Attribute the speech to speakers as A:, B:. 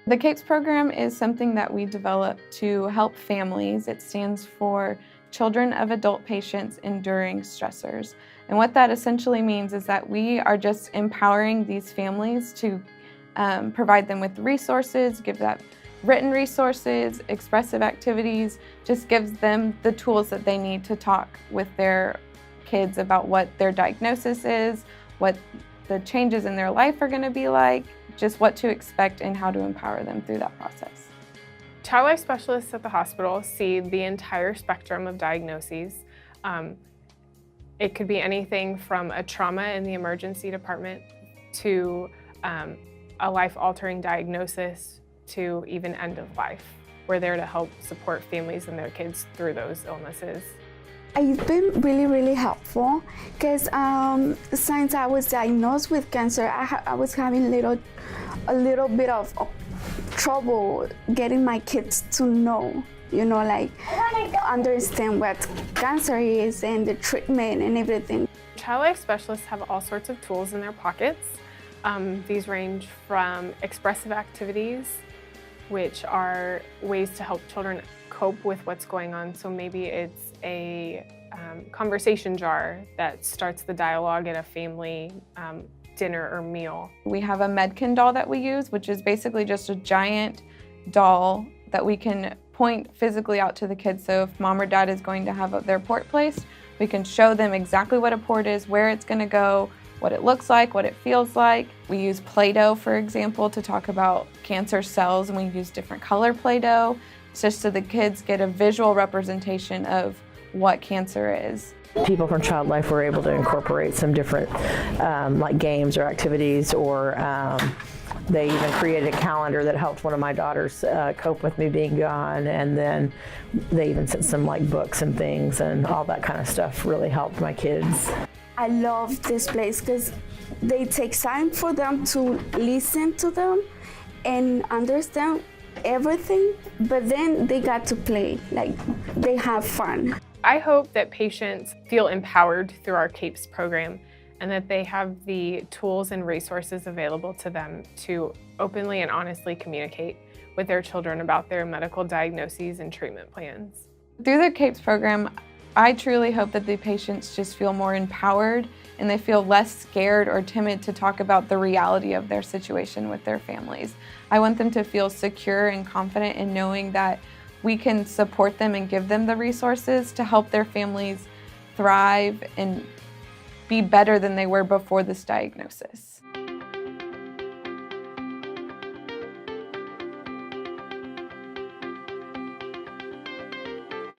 A: The CAPES program is something that we developed to help families. It stands for Children of Adult Patients Enduring Stressors. And what that essentially means is that we are just empowering these families to provide them with resources, give them written resources, expressive activities, just gives them the tools that they need to talk with their kids about what their diagnosis is, what the changes in their life are going to be like, just what to expect and how to empower them through that process.
B: Child life specialists at the hospital see the entire spectrum of diagnoses. It could be anything from a trauma in the emergency department to a life-altering diagnosis to even end of life. We're there to help support families and their kids through those illnesses.
C: It's been really helpful because since I was diagnosed with cancer, I was having a little bit of trouble getting my kids to know, like understand what cancer is and the treatment and everything.
B: Child life specialists have all sorts of tools in their pockets. These range from expressive activities, which are ways to help children cope with what's going on. So maybe it's a conversation jar that starts the dialogue at a family dinner or meal.
A: We have a Medkin doll that we use, which is basically just a giant doll that we can point physically out to the kids. So if mom or dad is going to have their port placed, we can show them exactly what a port is, where it's going to go, what it looks like, what it feels like. We use Play-Doh, for example, to talk about cancer cells, and we use different color Play-Doh just so the kids get a visual representation of what cancer is.
D: People from Child Life were able to incorporate some different like games or activities, or they even created a calendar that helped one of my daughters cope with me being gone, and then they even sent some like books and things, and all that kind of stuff really helped my kids.
C: I love this place because they take time for them to listen to them and understand everything, but then they got to play, like they have fun.
B: I hope that patients feel empowered through our CAPES program and that they have the tools and resources available to them to openly and honestly communicate with their children about their medical diagnoses and treatment plans.
A: Through the CAPES program, I truly hope that the patients just feel more empowered and they feel less scared or timid to talk about the reality of their situation with their families. I want them to feel secure and confident in knowing that we can support them and give them the resources to help their families thrive and be better than they were before this diagnosis.